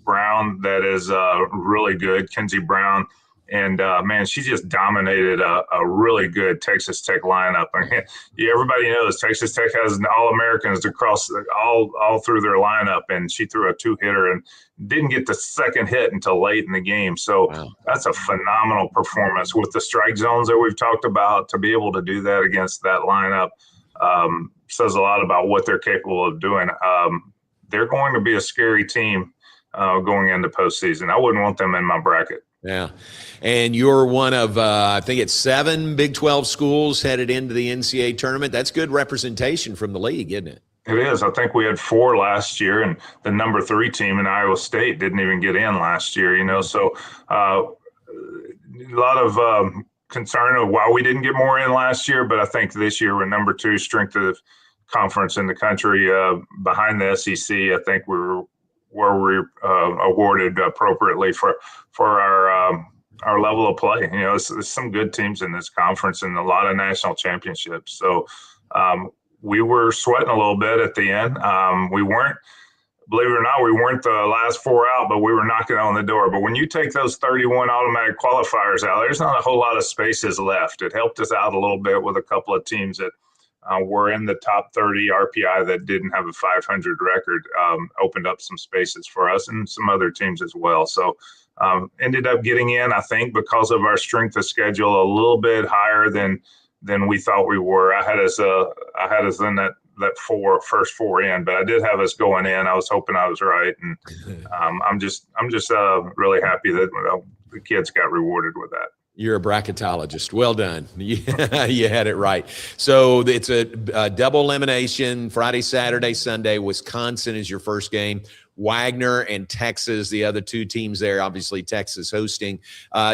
Brown, that is really good, Kenzie Brown. And, man, she just dominated a really good Texas Tech lineup. I mean, everybody knows Texas Tech has All-Americans across all through their lineup, and she threw a 2-hitter and didn't get the second hit until late in the game. So That's a phenomenal performance with the strike zones that we've talked about. To be able to do that against that lineup says a lot about what they're capable of doing. They're going to be a scary team going into postseason. I wouldn't want them in my bracket. Yeah. And you're one of, I think it's 7 Big 12 schools headed into the NCAA tournament. That's good representation from the league, isn't it? It is. I think we had 4 last year, and the number 3 team in Iowa State didn't even get in last year, So a lot of concern of why we didn't get more in last year. But I think this year we're number 2 strength of conference in the country behind the SEC. I think we're awarded appropriately for our level of play. There's some good teams in this conference and a lot of national championships. So we were sweating a little bit at the end. We weren't, believe it or not, we weren't the last 4 out, but we were knocking on the door. But when you take those 31 automatic qualifiers out, there's not a whole lot of spaces left. It helped us out a little bit with a couple of teams that were in the top 30 RPI that didn't have a 500 record, opened up some spaces for us and some other teams as well. So ended up getting in, I think, because of our strength of schedule, a little bit higher than we thought we were. I had us in that first 4 in, but I did have us going in. I was hoping I was right, and I'm just really happy that the kids got rewarded with that. You're a bracketologist. Well done. You had it right. So it's a double elimination, Friday, Saturday, Sunday. Wisconsin is your first game. Wagner and Texas, the other 2 teams there, obviously Texas hosting.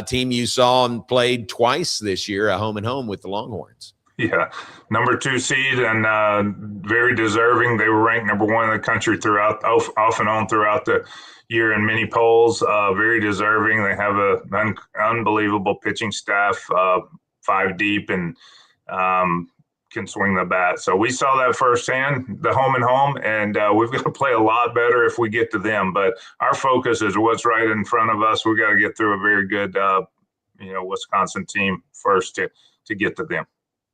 Team you saw and played twice this year, a home and home with the Longhorns. Yeah, number 2 seed and very deserving. They were ranked number 1 in the country throughout, off and on throughout the year in many polls. Very deserving. They have an unbelievable pitching staff, 5 deep, and can swing the bat. So we saw that firsthand, the home and home, and we've got to play a lot better if we get to them. But our focus is what's right in front of us. We got to get through a very good, Wisconsin team first to get to them.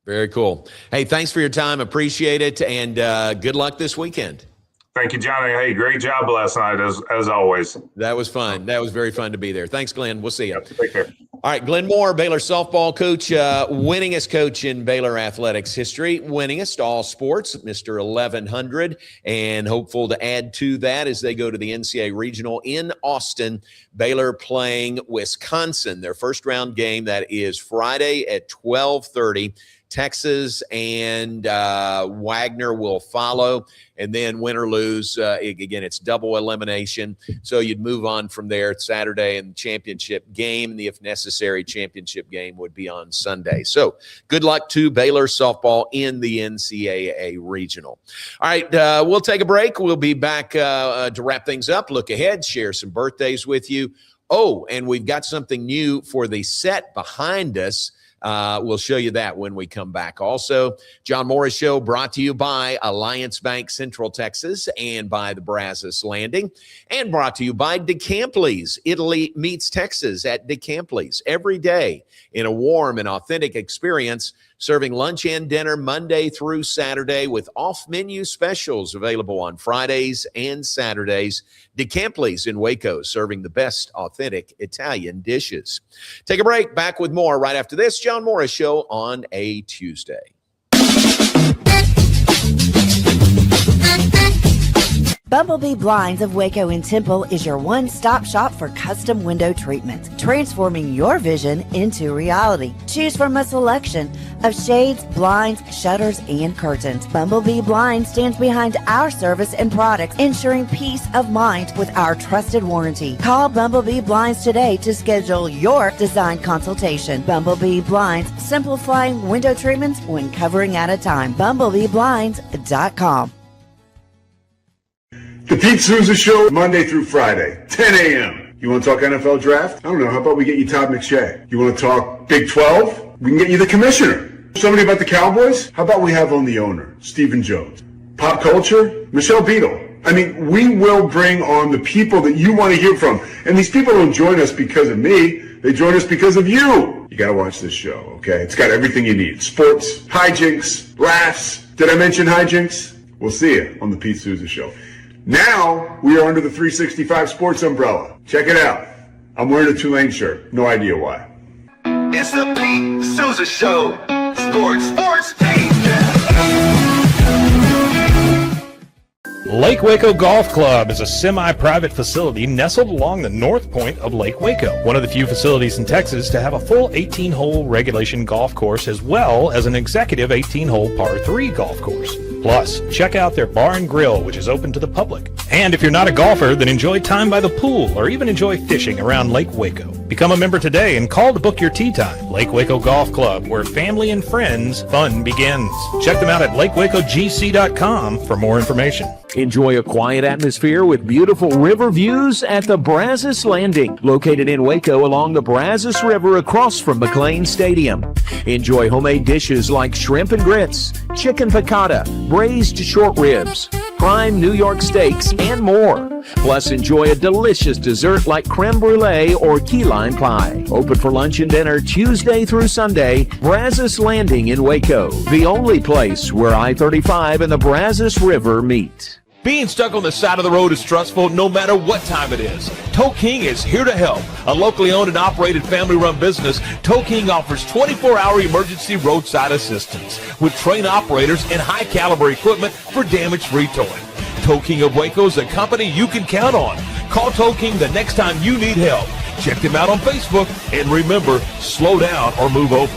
Very cool. Hey, thanks for your time. Appreciate it. And good luck this weekend. Thank you, Johnny. Hey, great job last night, as always. That was fun. That was very fun to be there. Thanks, Glenn. We'll see you. Take care. All right, Glenn Moore, Baylor softball coach, winningest coach in Baylor athletics history, winningest all sports, Mr. 1100, and hopeful to add to that as they go to the NCAA Regional in Austin. Baylor playing Wisconsin, their first round game. That is Friday at 12:30. Texas and Wagner will follow, and then win or lose. Again, it's double elimination, so you'd move on from there Saturday, and the championship game, the if necessary championship game would be on Sunday. So good luck to Baylor softball in the NCAA Regional. All right, we'll take a break. We'll be back to wrap things up, look ahead, share some birthdays with you. Oh, and we've got something new for the set behind us. We'll show you that when we come back. Also, John Morris Show brought to you by Alliance Bank Central Texas and by the Brazos Landing, and brought to you by DeCampley's. Italy meets Texas at DeCampley's every day in a warm and authentic experience, serving lunch and dinner Monday through Saturday with off-menu specials available on Fridays and Saturdays. DeCampley's in Waco, serving the best authentic Italian dishes. Take a break. Back with more right after this John Morris Show on a Tuesday. Bumblebee Blinds of Waco and Temple is your one-stop shop for custom window treatments, transforming your vision into reality. Choose from a selection of shades, blinds, shutters, and curtains. Bumblebee Blinds stands behind our service and products, ensuring peace of mind with our trusted warranty. Call Bumblebee Blinds today to schedule your design consultation. Bumblebee Blinds, simplifying window treatments one covering at a time. BumblebeeBlinds.com. The Pete Souza Show, Monday through Friday, 10 a.m. You want to talk NFL draft? I don't know. How about we get you Todd McShay? You want to talk Big 12? We can get you the commissioner. Somebody about the Cowboys? How about we have on the owner, Stephen Jones? Pop culture? Michelle Beadle. I mean, we will bring on the people that you want to hear from. And these people don't join us because of me. They join us because of you. You got to watch this show, okay? It's got everything you need. Sports, hijinks, laughs. Did I mention hijinks? We'll see you on the Pete Souza Show. Now, we are under the 365 Sports umbrella. Check it out. I'm wearing a Tulane shirt. No idea why. It's the Pete Souza Show. Sports. Lake Waco Golf Club is a semi-private facility nestled along the north point of Lake Waco. One of the few facilities in Texas to have a full 18-hole regulation golf course as well as an executive 18-hole par 3 golf course. Plus, check out their bar and grill, which is open to the public. And if you're not a golfer, then enjoy time by the pool or even enjoy fishing around Lake Waco. Become a member today and call to book your tee time. Lake Waco Golf Club, where family and friends fun begins. Check them out at lakewacogc.com for more information. Enjoy a quiet atmosphere with beautiful river views at the Brazos Landing, located in Waco along the Brazos River across from McLean Stadium. Enjoy homemade dishes like shrimp and grits, chicken piccata, braised short ribs, prime New York steaks, and more. Plus, enjoy a delicious dessert like creme brulee or key lime pie. Open for lunch and dinner Tuesday through Sunday. Brazos Landing in Waco, the only place where I-35 and the Brazos River meet. Being stuck on the side of the road is stressful no matter what time it is. Tow King is here to help. A locally owned and operated family-run business, Tow King offers 24-hour emergency roadside assistance with trained operators and high-caliber equipment for damage-free towing. Tow King of Waco is a company you can count on. Call Tow King the next time you need help. Check them out on Facebook, and remember, slow down or move over.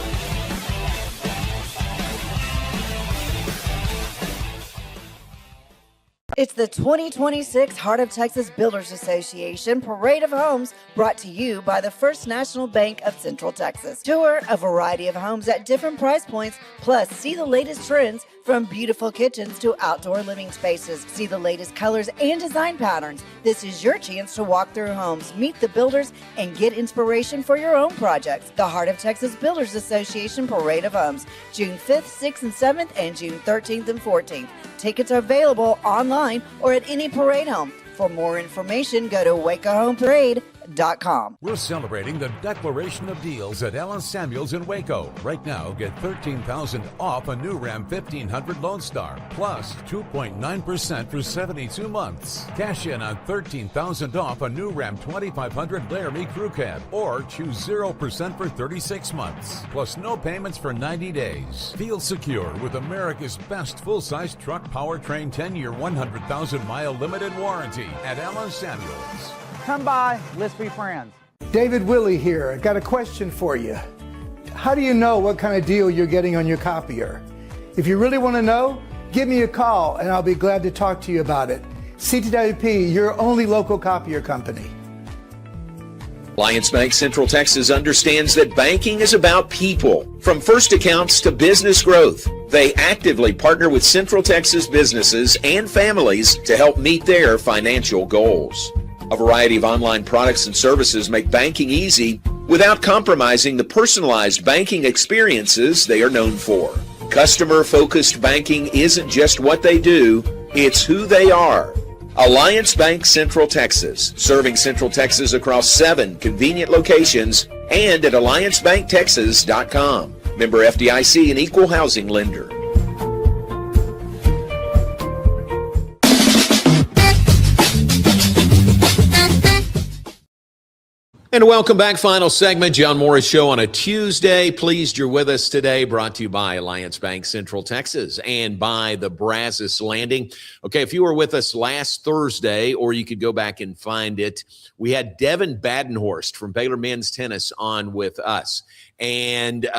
It's the 2026 Heart of Texas Builders Association Parade of Homes, brought to you by the First National Bank of Central Texas. Tour a variety of homes at different price points, plus see the latest trends from beautiful kitchens to outdoor living spaces. See the latest colors and design patterns. This is your chance to walk through homes, meet the builders, and get inspiration for your own projects. The Heart of Texas Builders Association Parade of Homes, June 5th, 6th, and 7th, and June 13th and 14th. Tickets are available online or at any parade home. For more information, go to wacohomeparade.com. We're celebrating the Declaration of Deals at Ellen Samuels in Waco. Right now, get $13,000 off a new Ram 1500 Lone Star, plus 2.9% for 72 months. Cash in on $13,000 off a new Ram 2500 Laramie Crew Cab, or choose 0% for 36 months, plus no payments for 90 days. Feel secure with America's best full-size truck powertrain 10-year, 100,000-mile limited warranty at Ellen Samuels. Come by, let's be friends. David Willey here. Got a question for you. How do you know what kind of deal you're getting on your copier? If you really want to know, give me a call and I'll be glad to talk to you about it. CTWP, your only local copier company. Alliance Bank Central Texas understands that banking is about people. From first accounts to business growth, they actively partner with Central Texas businesses and families to help meet their financial goals. A variety of online products and services make banking easy without compromising the personalized banking experiences they are known for. Customer-focused banking isn't just what they do, it's who they are. Alliance Bank Central Texas, serving Central Texas across 7 convenient locations and at alliancebanktexas.com. Member FDIC, an equal housing lender. And welcome back. Final segment, John Morris Show on a Tuesday. Pleased you're with us today. Brought to you by Alliance Bank Central Texas and by the Brazos Landing. Okay, if you were with us last Thursday, or you could go back and find it, we had Devin Badenhorst from Baylor Men's Tennis on with us. And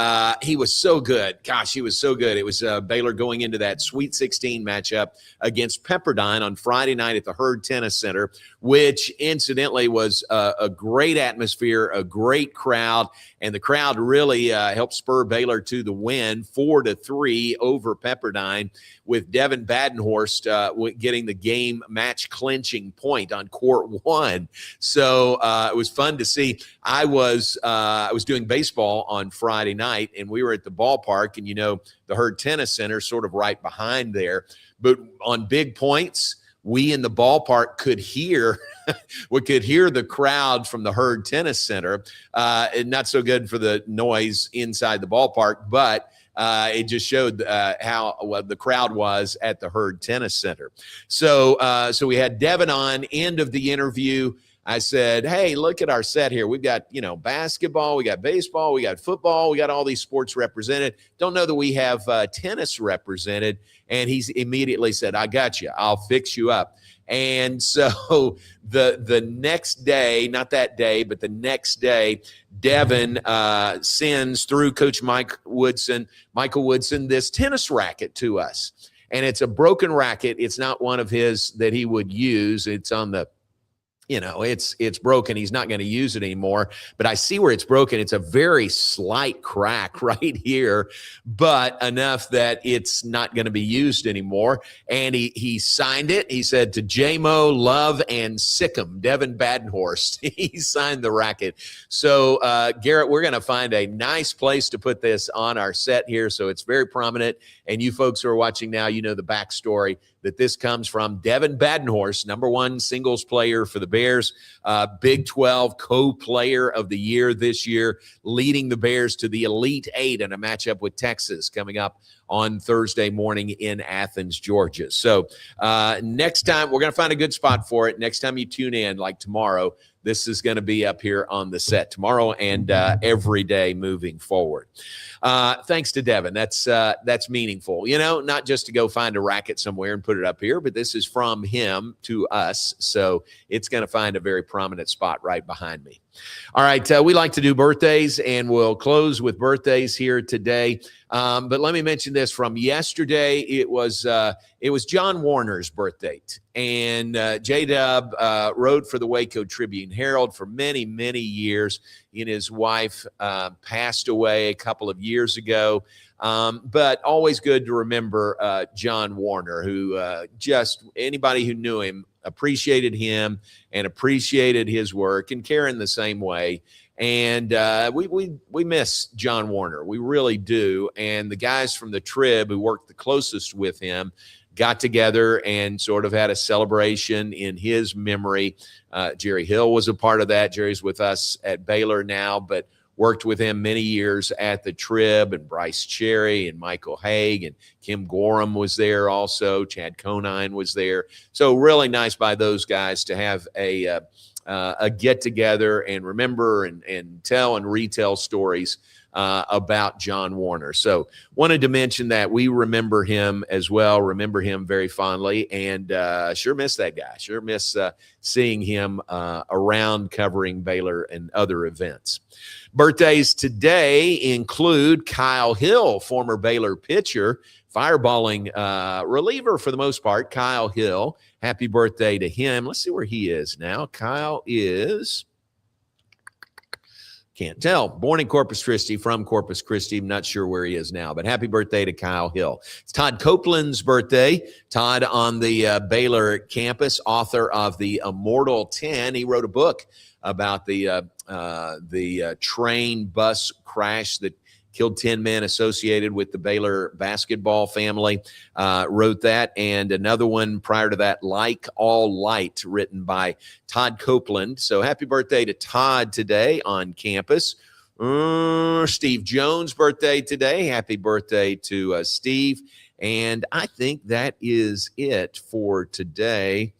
he was so good. Gosh, he was so good. It was Baylor going into that Sweet 16 matchup against Pepperdine on Friday night at the Hurd Tennis Center, which incidentally was a great atmosphere, a great crowd, and the crowd really helped spur Baylor to the win, 4-3 over Pepperdine, with Devin Badenhorst getting the game match clinching point on court 1. So it was fun to see. I was doing baseball on Friday night, and we were at the ballpark, and the Hurd Tennis Center sort of right behind there. But on big points, we in the ballpark could hear the crowd from the Hurd Tennis Center. And not so good for the noise inside the ballpark, but it just showed how the crowd was at the Hurd Tennis Center. So we had Devin on. End of the interview, I said, hey, look at our set here. We've got, basketball, we got baseball, we got football, we got all these sports represented. Don't know that we have tennis represented. And he's immediately said, I got you. I'll fix you up. And so the next day, not that day, but the next day, Devin sends through Coach Michael Woodson, this tennis racket to us. And it's a broken racket. It's not one of his that he would use. It's on the it's broken. He's not going to use it anymore. But I see where it's broken. It's a very slight crack right here, but enough that it's not going to be used anymore. And he signed it. He said, to JMO, Love, and Sikkim, Devin Badenhorst. He signed the racket. So, Garrett, we're going to find a nice place to put this on our set here so it's very prominent. And you folks who are watching now, you know the backstory that this comes from. Devin Badenhorst, #1 singles player for the Bears, Big 12 co-player of the year this year, leading the Bears to the Elite Eight in a matchup with Texas coming up on Thursday morning in Athens, Georgia. So next time, we're going to find a good spot for it. Next time you tune in, like tomorrow, this is going to be up here on the set tomorrow and every day moving forward. Thanks to Devin. That's meaningful. Not just to go find a racket somewhere and put it up here, but this is from him to us. So it's going to find a very prominent spot right behind me. All right, we like to do birthdays, and we'll close with birthdays here today. But let me mention this from yesterday. It was John Warner's birthday, and J-Dub wrote for the Waco Tribune-Herald for many, many years. He and his wife passed away a couple of years ago. But always good to remember John Warner, who just anybody who knew him appreciated him and appreciated his work, and Karen the same way. And we miss John Warner. We really do. And the guys from the Trib who worked the closest with him got together and sort of had a celebration in his memory. Jerry Hill was a part of that. Jerry's with us at Baylor now, but worked with him many years at the Trib, and Bryce Cherry and Michael Haig and Kim Gorham was there also. Chad Conine was there. So really nice by those guys to have a get together and remember and tell and retell stories about John Warner. So wanted to mention that we remember him as well, remember him very fondly, and sure miss that guy. Sure miss seeing him around covering Baylor and other events. Birthdays today include Kyle Hill, former Baylor pitcher, fireballing reliever for the most part. Kyle Hill, happy birthday to him. Let's see where he is now. Kyle is, can't tell, born in Corpus Christi, from Corpus Christi. I'm not sure where he is now, but happy birthday to Kyle Hill. It's Todd Copeland's birthday. Todd on the Baylor campus, author of The Immortal 10. He wrote a book about the train bus crash that killed 10 men associated with the Baylor basketball family. Wrote that, and another one prior to that, Like All Light, written by Todd Copeland. So happy birthday to Todd today on campus. Steve Jones' birthday today. Happy birthday to Steve. And I think that is it for today.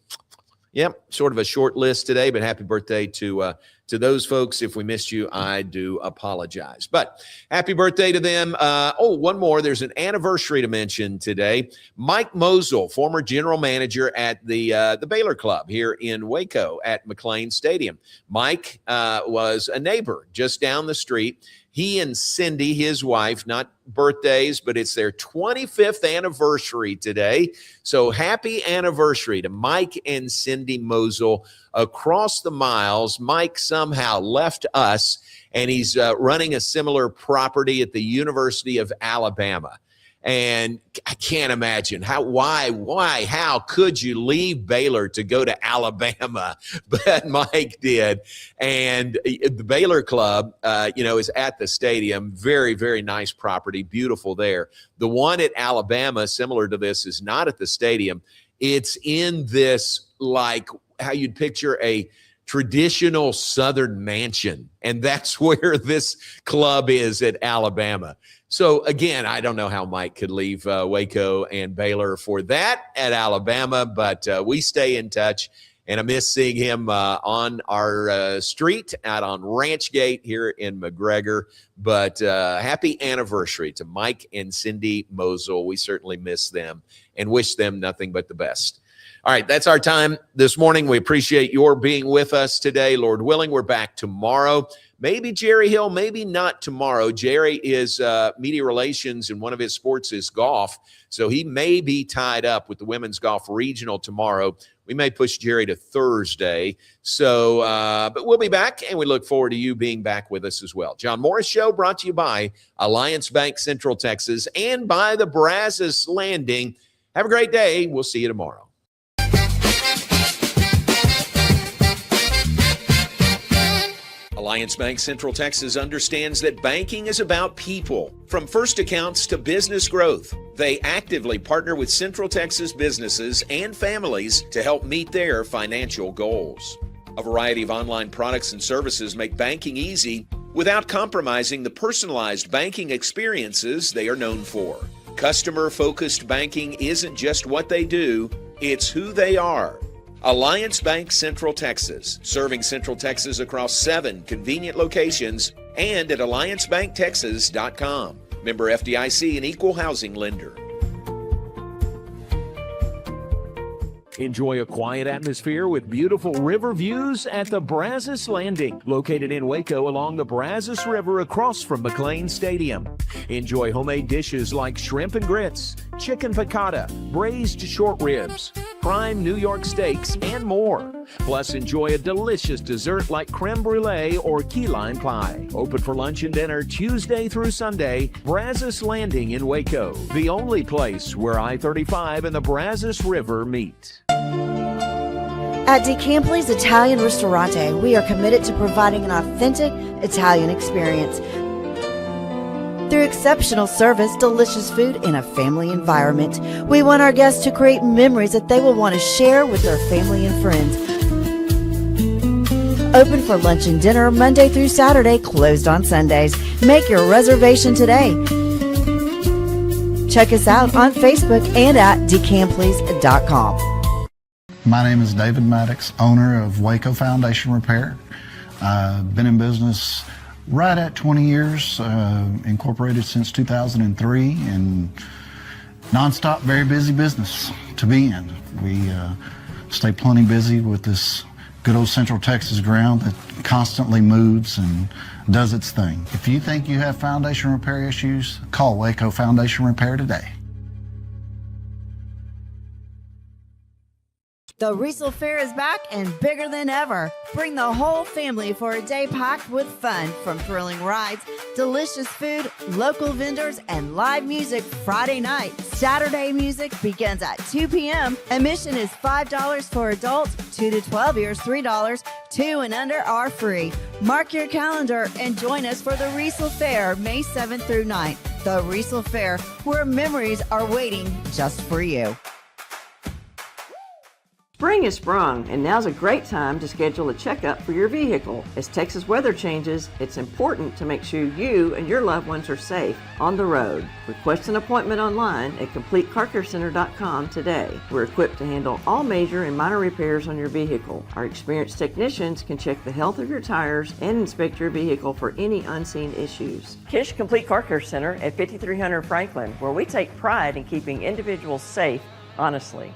Yep, sort of a short list today, but happy birthday to those folks. If we missed you, I do apologize. But happy birthday to them. One more. There's an anniversary to mention today. Mike Mosel, former general manager at the Baylor Club here in Waco at McLean Stadium. Mike was a neighbor just down the street. He and Cindy, his wife, not birthdays, but it's their 25th anniversary today. So happy anniversary to Mike and Cindy Mosel across the miles. Mike somehow left us, and he's running a similar property at the University of Alabama. And I can't imagine how could you leave Baylor to go to Alabama? But Mike did. And the Baylor Club, is at the stadium. Very, very nice property. Beautiful there. The one at Alabama, similar to this, is not at the stadium. It's in this, like how you'd picture a traditional Southern mansion. And that's where this club is at Alabama. So, again, I don't know how Mike could leave Waco and Baylor for that at Alabama, but we stay in touch, and I miss seeing him on our street out on Ranch Gate here in McGregor. But happy anniversary to Mike and Cindy Mosel. We certainly miss them and wish them nothing but the best. All right, that's our time this morning. We appreciate your being with us today. Lord willing, we're back tomorrow. Maybe Jerry Hill, maybe not tomorrow. Jerry is media relations, and one of his sports is golf. So he may be tied up with the Women's Golf Regional tomorrow. We may push Jerry to Thursday. So, but we'll be back, and we look forward to you being back with us as well. John Morris Show brought to you by Alliance Bank Central Texas and by the Brazos Landing. Have a great day. We'll see you tomorrow. Alliance Bank Central Texas understands that banking is about people. From first accounts to business growth, they actively partner with Central Texas businesses and families to help meet their financial goals. A variety of online products and services make banking easy without compromising the personalized banking experiences they are known for. Customer-focused banking isn't just what they do, it's who they are. Alliance Bank Central Texas, serving Central Texas across 7 convenient locations and at alliancebanktexas.com. Member FDIC, an equal housing lender. Enjoy a quiet atmosphere with beautiful river views at the Brazos Landing, located in Waco along the Brazos River across from McLean Stadium. Enjoy homemade dishes like shrimp and grits, chicken piccata, braised short ribs, prime New York steaks, and more. Plus, enjoy a delicious dessert like creme brulee or key lime pie. Open for lunch and dinner Tuesday through Sunday. Brazos Landing in Waco, the only place where I-35 and the Brazos River meet. At DeCampli's Italian Ristorante, we are committed to providing an authentic Italian experience. Through exceptional service, delicious food, and a family environment, we want our guests to create memories that they will want to share with their family and friends. Open for lunch and dinner Monday through Saturday, closed on Sundays. Make your reservation today. Check us out on Facebook and at decampleys.com. My name is David Maddox, owner of Waco Foundation Repair. I've been in business right at 20 years, incorporated since 2003, and nonstop, very busy business to be in. We stay plenty busy with this good old Central Texas ground that constantly moves and does its thing. If you think you have foundation repair issues, call Waco Foundation Repair today. The Riesel Fair is back and bigger than ever. Bring the whole family for a day packed with fun, from thrilling rides, delicious food, local vendors, and live music Friday night. Saturday music begins at 2 p.m. Admission is $5 for adults, 2 to 12 years $3, 2 and under are free. Mark your calendar and join us for the Riesel Fair, May 7th through 9th. The Riesel Fair, where memories are waiting just for you. Spring has sprung, and now's a great time to schedule a checkup for your vehicle. As Texas weather changes, it's important to make sure you and your loved ones are safe on the road. Request an appointment online at CompleteCarCareCenter.com today. We're equipped to handle all major and minor repairs on your vehicle. Our experienced technicians can check the health of your tires and inspect your vehicle for any unseen issues. Kish Complete Car Care Center at 5300 Franklin, where we take pride in keeping individuals safe honestly.